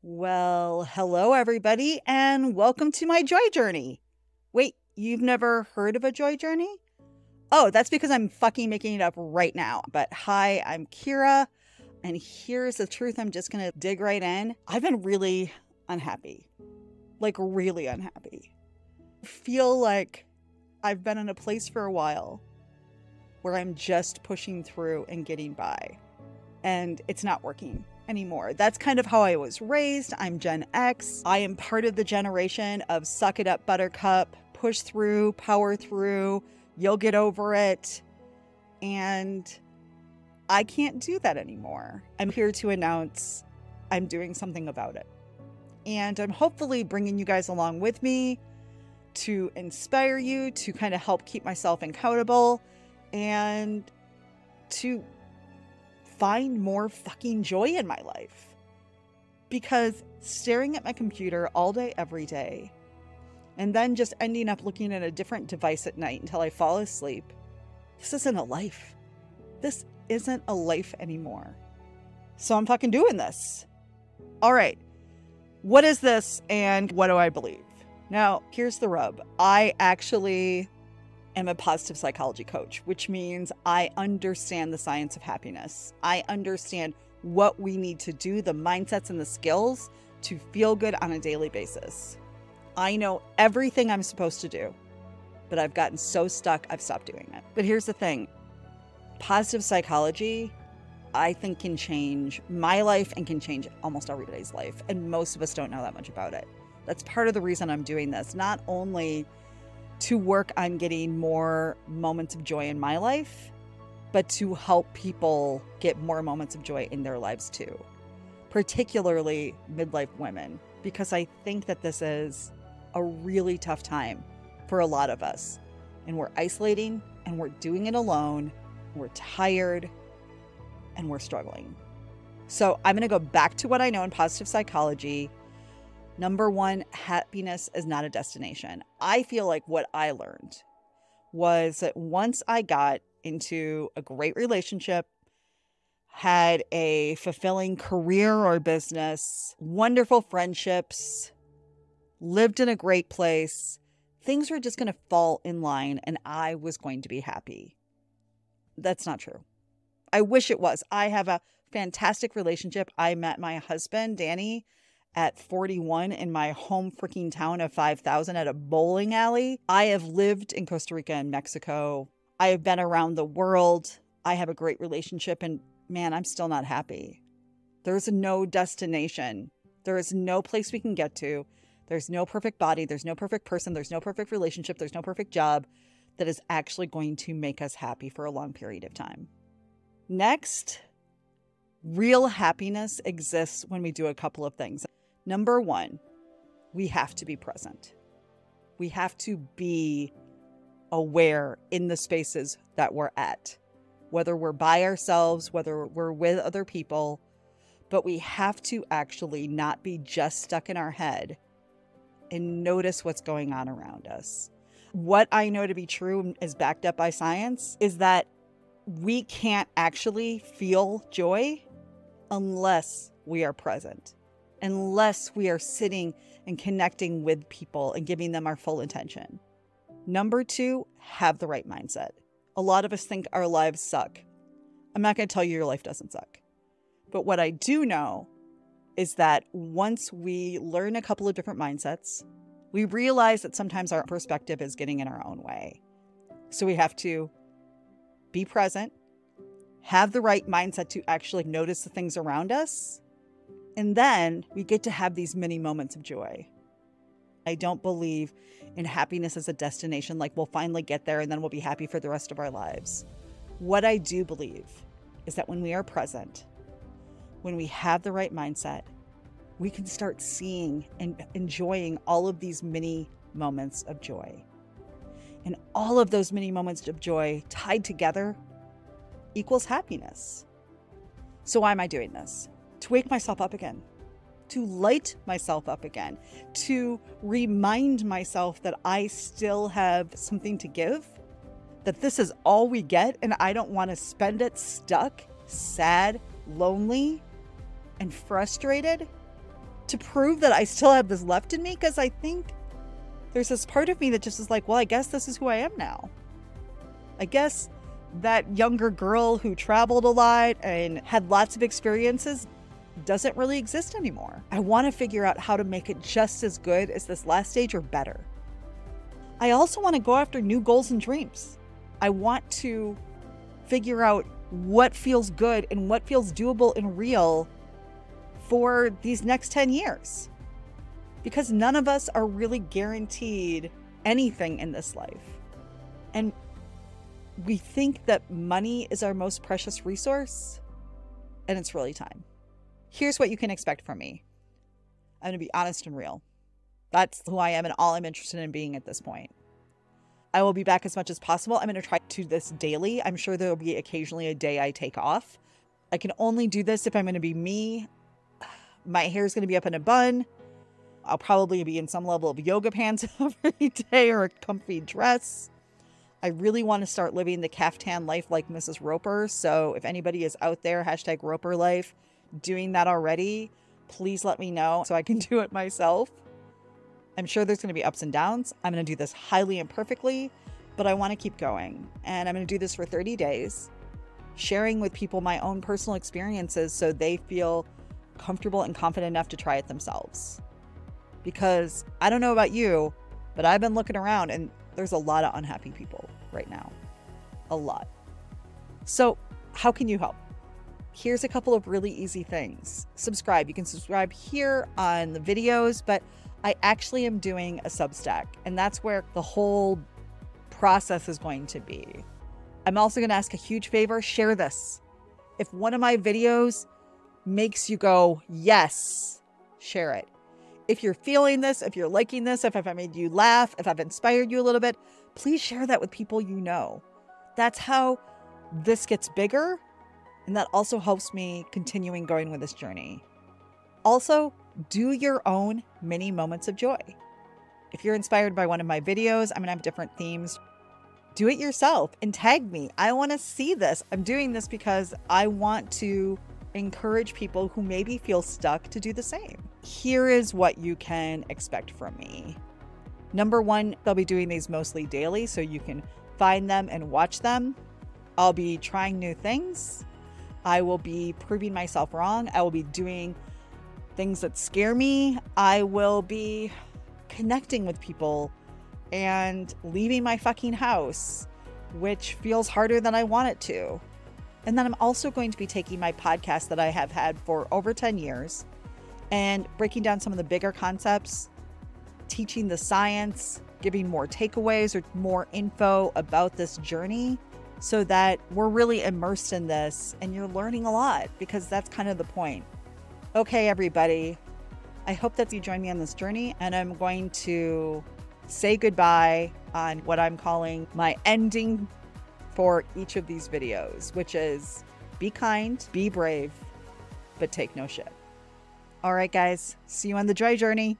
Well, hello everybody, and welcome to my joy journey. Wait, you've never heard of a joy journey? Oh, that's because I'm fucking making it up right now. But hi, I'm Kira, and here's the truth. I'm just gonna dig right in. I've been really unhappy. Like, really unhappy. I feel like I've been in a place for a while where I'm just pushing through and getting by, and it's not working anymore. That's kind of how I was raised. I'm Gen X. I am part of the generation of suck it up, buttercup, push through, power through, you'll get over it. And I can't do that anymore. I'm here to announce I'm doing something about it. And I'm hopefully bringing you guys along with me to inspire you, to kind of help keep myself accountable, and to find more fucking joy in my life. Because staring at my computer all day, every day, and then just ending up looking at a different device at night until I fall asleep, this isn't a life. This isn't a life anymore. So I'm fucking doing this. All right. What is this and what do I believe? Now, here's the rub. I actually am a positive psychology coach, which means I understand the science of happiness. I understand what we need to do, the mindsets and the skills to feel good on a daily basis. I know everything I'm supposed to do, but I've gotten so stuck, I've stopped doing it. But here's the thing. Positive psychology, I think, can change my life and can change almost everybody's life. And most of us don't know that much about it. That's part of the reason I'm doing this. Not only to work on getting more moments of joy in my life, but to help people get more moments of joy in their lives too, particularly midlife women, because I think that this is a really tough time for a lot of us, and we're isolating and we're doing it alone, we're tired and we're struggling. So I'm going to go back to what I know in positive psychology. Number one, happiness is not a destination. I feel like what I learned was that once I got into a great relationship, had a fulfilling career or business, wonderful friendships, lived in a great place, things were just going to fall in line and I was going to be happy. That's not true. I wish it was. I have a fantastic relationship. I met my husband, Danny, at 41 in my home freaking town of 5,000 at a bowling alley. I have lived in Costa Rica and Mexico. I have been around the world. I have a great relationship, and man, I'm still not happy. There's no destination. There is no place we can get to. There's no perfect body. There's no perfect person. There's no perfect relationship. There's no perfect job that is actually going to make us happy for a long period of time. Next, real happiness exists when we do a couple of things. Number one, we have to be present. We have to be aware in the spaces that we're at, whether we're by ourselves, whether we're with other people, but we have to actually not be just stuck in our head and notice what's going on around us. What I know to be true is backed up by science is that we can't actually feel joy unless we are present. Unless we are sitting and connecting with people and giving them our full attention. Number two, have the right mindset. A lot of us think our lives suck. I'm not going to tell you your life doesn't suck. But what I do know is that once we learn a couple of different mindsets, we realize that sometimes our perspective is getting in our own way. So we have to be present, have the right mindset to actually notice the things around us, and then we get to have these mini moments of joy. I don't believe in happiness as a destination, like we'll finally get there and then we'll be happy for the rest of our lives. What I do believe is that when we are present, when we have the right mindset, we can start seeing and enjoying all of these mini moments of joy. And all of those mini moments of joy tied together equals happiness. So why am I doing this? To wake myself up again, to light myself up again, to remind myself that I still have something to give, that this is all we get and I don't want to spend it stuck, sad, lonely, and frustrated. to prove that I still have this left in me, because I think there's this part of me that just is like, well, I guess this is who I am now. I guess that younger girl who traveled a lot and had lots of experiences doesn't really exist anymore. I want to figure out how to make it just as good as this last stage or better. I also want to go after new goals and dreams. I want to figure out what feels good and what feels doable and real for these next 10 years. Because none of us are really guaranteed anything in this life. And we think that money is our most precious resource, and it's really time. Here's what you can expect from me. I'm going to be honest and real. That's who I am and all I'm interested in being at this point. I will be back as much as possible. I'm going to try to do this daily. I'm sure there will be occasionally a day I take off. I can only do this if I'm going to be me. My hair is going to be up in a bun. I'll probably be in some level of yoga pants every day or a comfy dress. I really want to start living the caftan life like Mrs. Roper. So if anybody is out there, hashtag Roper life, doing that already, please let me know so I can do it myself. I'm sure there's going to be ups and downs. I'm going to do this highly imperfectly, but I want to keep going. And I'm going to do this for 30 days, sharing with people my own personal experiences so they feel comfortable and confident enough to try it themselves. Because I don't know about you, but I've been looking around and there's a lot of unhappy people right now. A lot. So how can you help? Here's a couple of really easy things. Subscribe. You can subscribe here on the videos, but I actually am doing a Substack, and that's where the whole process is going to be. I'm also going to ask a huge favor. Share this. If one of my videos makes you go, yes, share it. If you're feeling this, if you're liking this, if I've made you laugh, if I've inspired you a little bit, please share that with people you know. That's how this gets bigger. And that also helps me continuing going with this journey. Also, do your own mini moments of joy. If you're inspired by one of my videos, I'm going to have different themes. Do it yourself and tag me. I want to see this. I'm doing this because I want to encourage people who maybe feel stuck to do the same. Here is what you can expect from me. Number one, I'll be doing these mostly daily so you can find them and watch them. I'll be trying new things. I will be proving myself wrong. I will be doing things that scare me. I will be connecting with people and leaving my fucking house, which feels harder than I want it to. And then I'm also going to be taking my podcast that I have had for over 10 years and breaking down some of the bigger concepts, teaching the science, giving more takeaways or more info about this journey so that we're really immersed in this and you're learning a lot, because that's kind of the point. Okay, everybody, I hope that you join me on this journey, and I'm going to say goodbye on what I'm calling my ending for each of these videos, which is be kind, be brave, but take no shit. All right, guys, see you on the joy journey.